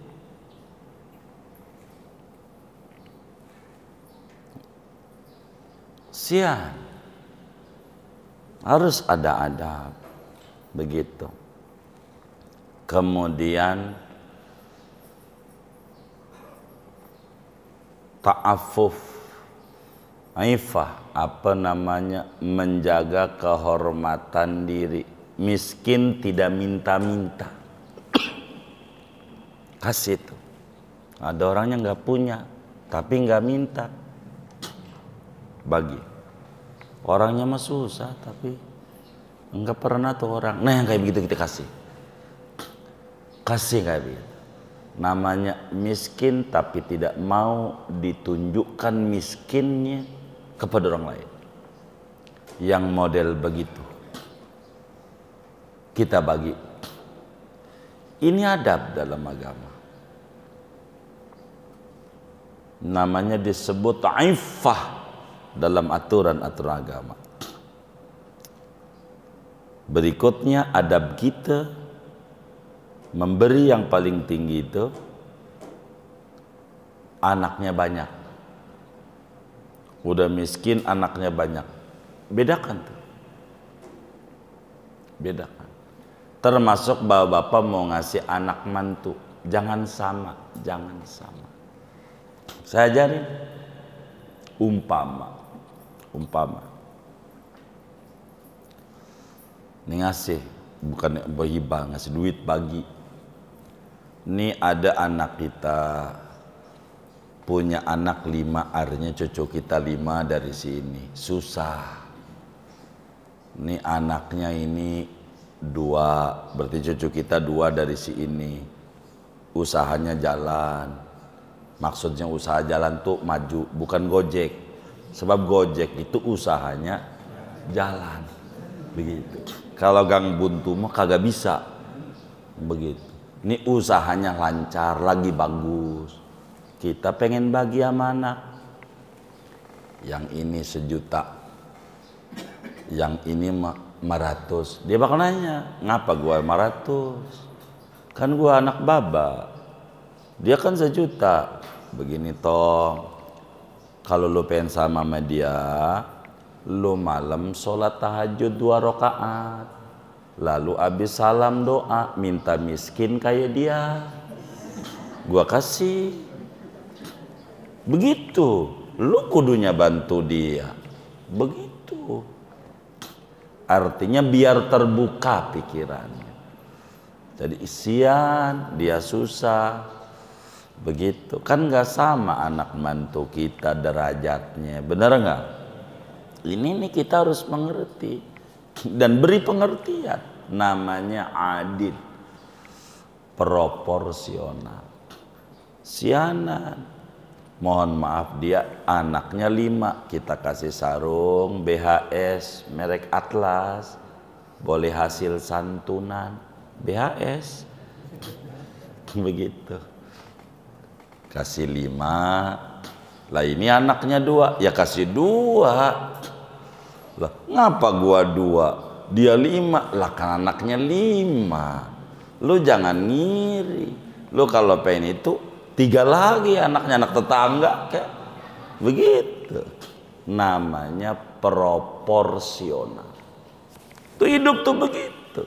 Sian. Harus ada adab. Begitu. Kemudian ta'affuf, aifah, menjaga kehormatan diri. Miskin tidak minta-minta. Kasih itu. Ada orang yang nggak punya, tapi nggak minta, bagi. Orangnya mah susah, tapi nggak pernah tuh orang. Nah, yang kayak begitu kita kasih. Kasih kayak begitu. Namanya miskin tapi tidak mau ditunjukkan miskinnya kepada orang lain. Yang model begitu kita bagi. Ini adab dalam agama. Namanya disebut aifah dalam aturan-aturan agama. Berikutnya adab kita memberi yang paling tinggi itu anaknya banyak. Udah miskin anaknya banyak. Bedakan tuh. Bedakan. Termasuk bapak-bapak mau ngasih anak mantu, jangan sama, jangan sama. Saya ajarin umpama. Ini ngasih, bukan berhibah, ngasih duit bagi. Ini ada anak kita punya anak 5, artinya cucu kita 5 dari sini. Susah. Ini anaknya ini 2, berarti cucu kita 2 dari sini. Usahanya jalan. Maksudnya usaha jalan tuh maju, bukan Gojek. Sebab Gojek itu usahanya jalan. Begitu. Kalau gang buntu mah kagak bisa. Begitu. Ini usahanya lancar, lagi bagus. Kita pengen bagi sama anak. Yang ini 1.000.000. Yang ini 500. Dia bakal nanya, ngapa gua 500? Kan gua anak baba. Dia kan 1.000.000. Begini tong, kalau lu pengen sama dia, lu malam sholat tahajud 2 rakaat, lalu abis salam doa, minta miskin kayak dia, gua kasih. Begitu, lu kudunya bantu dia. Begitu. Artinya biar terbuka pikirannya. Jadi isian, dia susah. Begitu. Kan gak sama anak mantu kita derajatnya. Bener gak? Ini nih kita harus mengerti. Dan beri pengertian. Namanya adil. Proporsional. Sianan. Mohon maaf, dia anaknya 5. Kita kasih sarung BHS merek Atlas. Boleh hasil santunan BHS. Begitu. Kasih 5. Lah ini anaknya 2. Ya kasih 2. Lah ngapa gua 2? Dia 5. Lah kan anaknya 5. Lu jangan ngiri. Lu kalau pengen itu 3 lagi anaknya, anak tetangga kayak begitu. Namanya proporsional. Tuh hidup tuh begitu.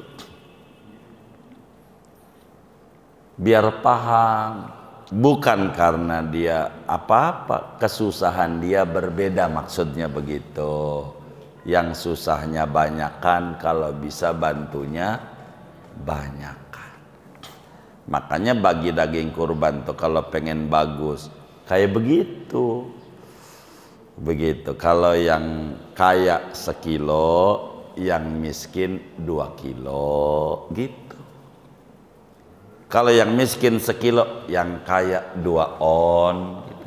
Biar paham. bukan karena dia apa-apa, kesusahan dia berbeda, maksudnya begitu. Yang susahnya banyakan, kalau bisa bantunya banyakan. Makanya bagi daging kurban tuh kalau pengen bagus kayak begitu. Begitu. Kalau yang kaya 1 kilo, yang miskin 2 kilo gitu. Kalau yang miskin 1 kilo, yang kaya 2 on gitu.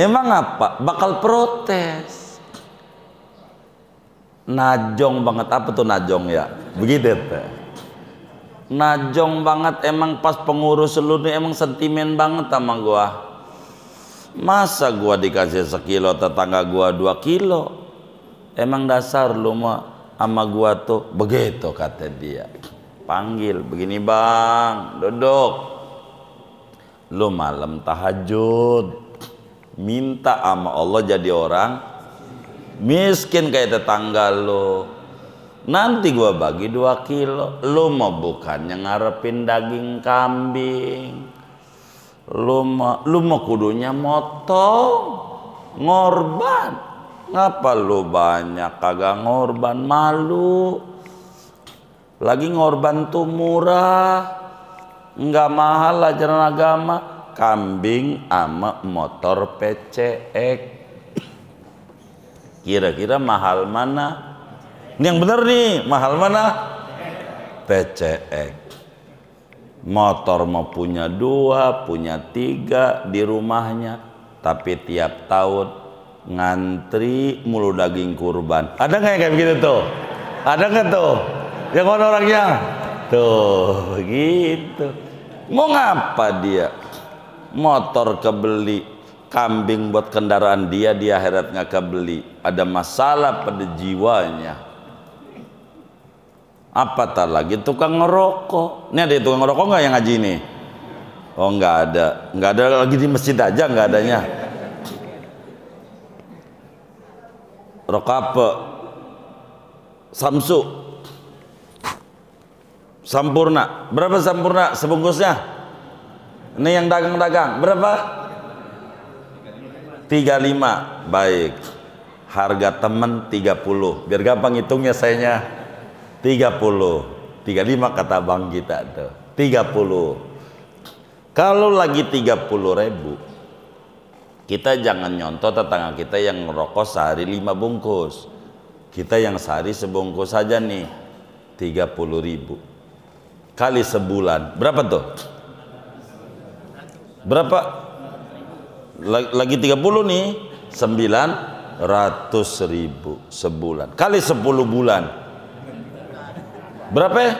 Emang apa? Bakal protes. Najong banget. Apa tuh najong ya? Begitu tuh. Najong banget, emang pas pengurus lu nih emang sentimen banget sama gua. Masa gua dikasih 1 kilo, tetangga gua 2 kilo? Emang dasar lu mah sama gua tuh begitu, kata dia. Panggil, begini bang, duduk. Lu malam tahajud, minta sama Allah jadi orang miskin kayak tetangga lu. Nanti gua bagi 2 kilo. Lu mau bukannya ngarepin daging kambing, lu mau kudunya motong, ngorban. Ngapa lu banyak kagak ngorban? Malu. Lagi ngorban tuh murah, nggak mahal ajaran agama. Kambing ama motor PCX. Kira-kira mahal mana? Ini yang bener nih, mahal mana? PCX. Motor mau punya 2, punya 3 di rumahnya, tapi tiap tahun ngantri mulu daging kurban. Ada nggak yang kayak begitu tuh? Ada nggak tuh? Yang mana orangnya? Tuh, gitu. Mau ngapa dia? Motor kebeli, kambing buat kendaraan dia, di akhirat nggak kebeli. Ada masalah pada jiwanya. Apatah lagi tukang ngerokok. Ini ada tukang ngerokok nggak yang ngaji nih? Oh, nggak ada. Nggak ada lagi di masjid aja, nggak adanya. Rokok apa? Samsu. Sampurna. Berapa Sampurna sebungkusnya? Ini yang dagang-dagang. Berapa? 35. Baik. Harga temen 30. Biar gampang hitungnya sayanya. 30. 35 kata bang kita tuh. 30. Kalau lagi 30.000, kita jangan nyontoh tetangga kita yang ngerokok sehari 5 bungkus. Kita yang sehari sebungkus saja nih. 30.000 kali sebulan berapa tuh? Berapa? Lagi 30 nih, 900.000 sebulan kali 10 bulan berapa ya?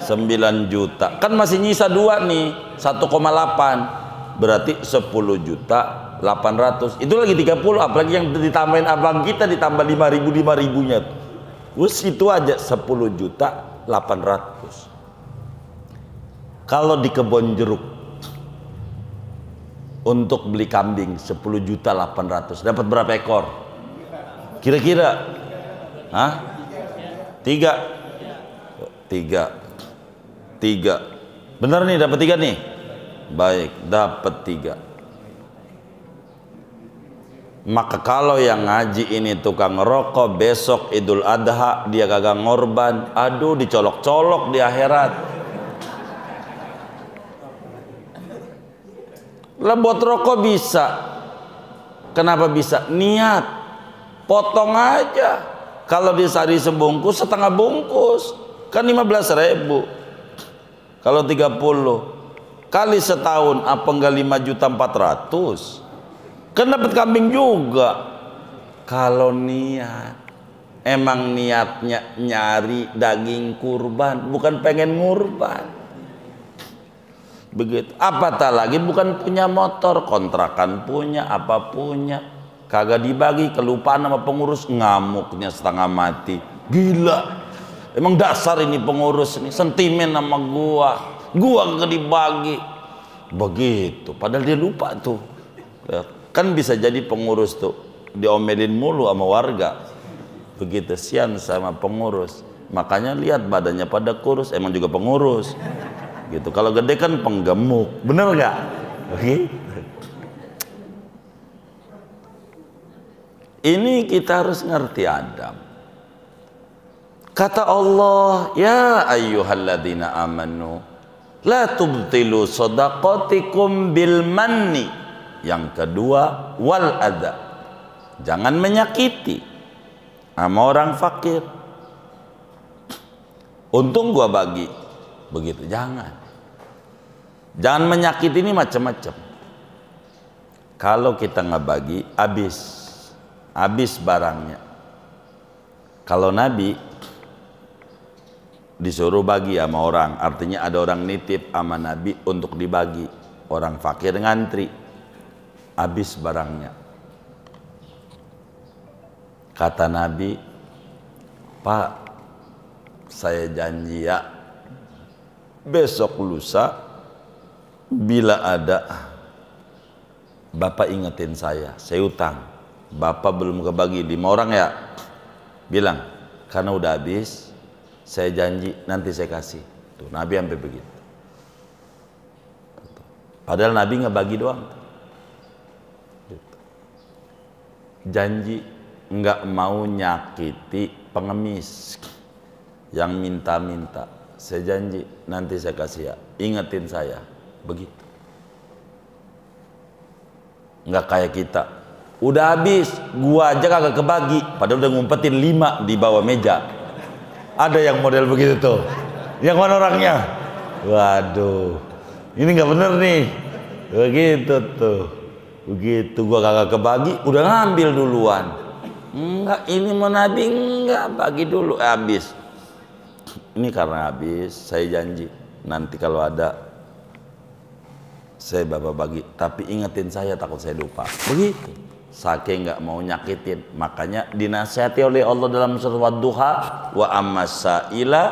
9 juta. Kan masih nyisa 2 nih, 1,8, berarti 10.800.000. Itu lagi 30, apalagi yang ditambahin abang kita ditambah 5.000-5.000-nya. Wes itu aja 10.800.000. Kalau di kebon jeruk untuk beli kambing 10.800.000 dapat berapa ekor? Kira-kira? Hah? 3. Benar nih, dapat 3 nih. Baik, dapat 3. Maka kalau yang ngaji ini tukang rokok, besok Idul Adha dia kagak ngorban, aduh dicolok-colok di akhirat. Lah buat rokok bisa. Kenapa bisa? Niat. Potong aja. Kalau di sehari sebungkus, setengah bungkus, kan 15.000. Kalau 30 kali setahun, apa enggak 5.400.000? Kan dapat kambing juga. Kalau niat, emang niatnya nyari daging kurban, bukan pengen ngurban. Begitu. Apatah lagi bukan punya motor, kontrakan punya, apa punya, kagak dibagi, kelupaan sama pengurus, ngamuknya setengah mati. Gila, emang dasar ini pengurus ini sentimen sama gua kagak dibagi. Begitu, padahal dia lupa tuh. Kan bisa jadi pengurus tuh diomelin mulu sama warga. Begitu, sian sama pengurus. Makanya lihat badannya pada kurus, emang juga pengurus. gitu. Kalau gede kan penggemuk, bener nggak? Gitu. Ini kita harus ngerti adab. Kata Allah, ya ayyuhalladzina amanu la tubtilu shadaqatikum bil manni. Yang kedua, wal adza. Jangan menyakiti sama orang fakir. Untung gua bagi. Begitu, jangan. Jangan menyakiti, ini macam-macam. Kalau kita nggak bagi, habis barangnya. Kalau Nabi disuruh bagi sama orang, artinya ada orang nitip sama Nabi untuk dibagi, orang fakir ngantri, habis barangnya. Kata Nabi, Pak, saya janji ya, besok lusa bila ada Bapak ingetin saya utang, Bapak belum kebagi 5 orang ya, bilang karena udah habis, saya janji nanti saya kasih. Tuh, Nabi sampai begitu. Padahal Nabi nggak bagi doang. Janji nggak mau nyakiti pengemis yang minta-minta. Saya janji nanti saya kasih ya, ingetin saya. Begitu. Nggak kayak kita, udah habis, gua aja kagak kebagi, padahal udah ngumpetin 5 di bawah meja. Ada yang model begitu tuh. Yang mana orangnya? Waduh, ini nggak bener nih. Begitu tuh. Begitu gua kagak kebagi, udah ngambil duluan. Enggak, ini mau Nabi enggak, bagi dulu, habis. Ini karena habis, saya janji nanti kalau ada saya Bapak bagi, tapi ingetin saya, takut saya lupa. Begitu. Saking nggak mau nyakitin, makanya dinasihati oleh Allah dalam surat Wadduha, wa ammasaila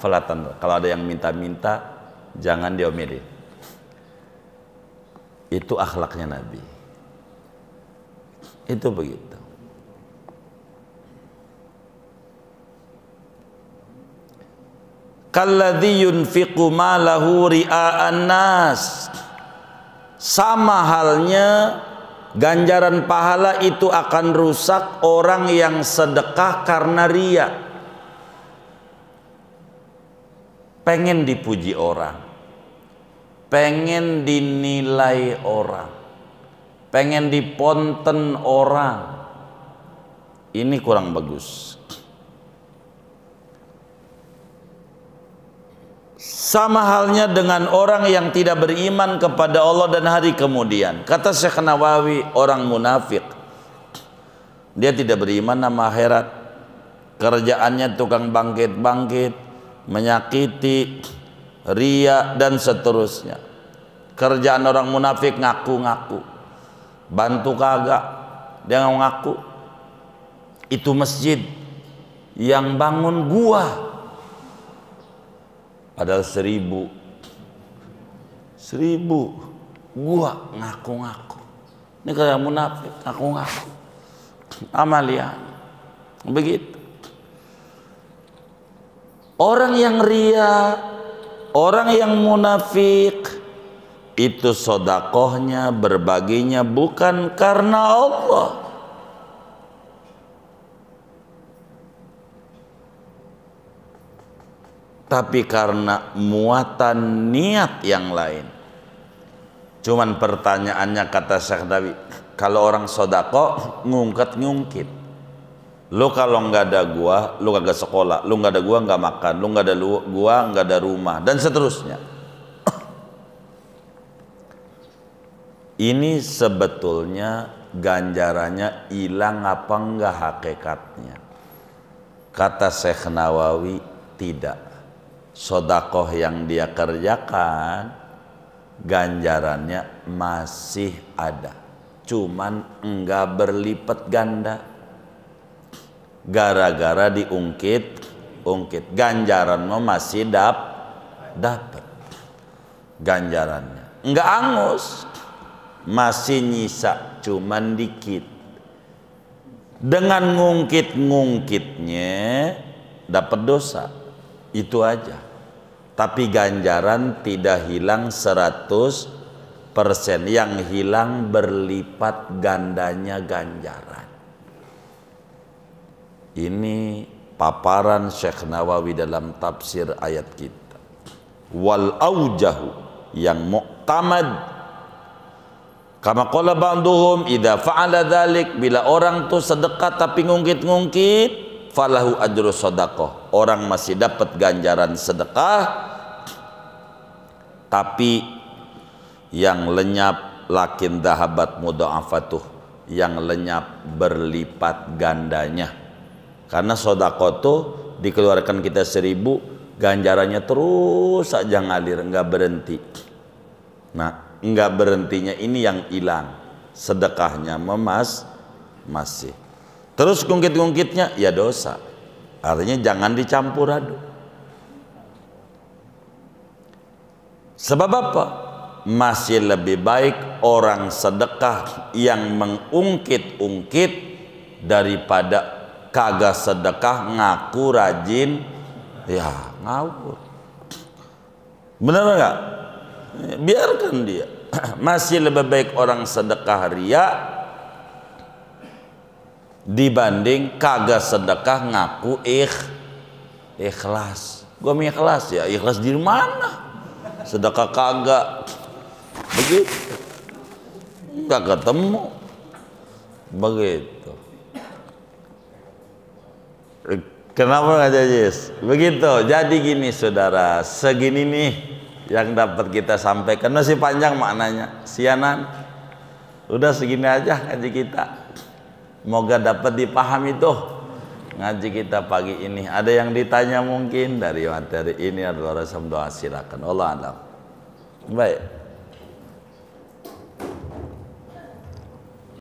falatan. Kalau ada yang minta-minta, jangan diomelin. Itu akhlaknya Nabi. Itu begitu. Kalladzi yunfiqu malahu ria'an nas. Sama halnya ganjaran pahala itu akan rusak orang yang sedekah karena ria. Pengen dipuji orang, pengen dinilai orang, pengen diponten orang. Ini kurang bagus. Sama halnya dengan orang yang tidak beriman kepada Allah dan hari kemudian. Kata Syekh Nawawi, orang munafik, dia tidak beriman sama akhirat, kerjaannya tukang bangkit-bangkit, menyakiti, ria dan seterusnya. Kerjaan orang munafik ngaku-ngaku, bantu kagak, dia ngaku. Itu masjid yang bangun gua, padahal 1000 gua ngaku-ngaku. Ini kayak munafik, ngaku-ngaku. Amalia begitu. Orang yang ria, orang yang munafik, itu sodakohnya, berbaginya bukan karena Allah, tapi karena muatan niat yang lain. Cuman pertanyaannya, kata Syekh Nawawi, kalau orang sodako ngungkit-ngungkit, lu kalau nggak ada gua, lu kagak sekolah, lu nggak ada gua nggak makan, lu nggak ada gua nggak ada rumah, dan seterusnya. Ini sebetulnya ganjarannya hilang apa enggak hakikatnya? Kata Syekh Nawawi, tidak. Sodakoh yang dia kerjakan ganjarannya masih ada, cuman enggak berlipat ganda. Gara-gara diungkit ganjaran masih dapat ganjarannya, enggak angus, masih nyisa cuman dikit. Dengan ngungkit-ngungkitnya dapat dosa, itu aja. tapi ganjaran tidak hilang 100%. Yang hilang berlipat gandanya ganjaran. Ini paparan Syekh Nawawi dalam tafsir ayat kita. Wal aujahu, yang mu'tamad, kama qala ba'duhum idza fa'ala dzalik, bila orang tuh sedekah tapi ngungkit-ngungkit, falahu ajru shadaqah, orang masih dapat ganjaran sedekah, tapi yang lenyap lakin dhahabat mudha'afatuh, yang lenyap berlipat gandanya. Karena sedekah tuh dikeluarkan kita 1000, ganjarannya terus saja ngalir, enggak berhenti. Nah, enggak berhentinya ini yang hilang, sedekahnya masih. Terus ngungkit-ngungkitnya ya dosa. Artinya jangan dicampur aduk. Sebab apa? Masih lebih baik orang sedekah yang mengungkit-ungkit daripada kagak sedekah ngaku rajin, ya ngawur. Benar nggak? Biarkan dia. Masih lebih baik orang sedekah ria dibanding kagak sedekah ngaku ikhlas. Gua ikhlas ya, ikhlas di mana? Sedekah kagak, begitu, nggak ketemu, begitu. Kenapa nggak jajis? Begitu. Jadi gini saudara, segini nih yang dapat kita sampaikan, masih panjang maknanya. Sianan, udah segini aja ngaji kita. Semoga dapat dipahami tuh ngaji kita pagi ini. Ada yang ditanya mungkin dari materi ini, ada orang doa, silakan. Allah alam. Baik.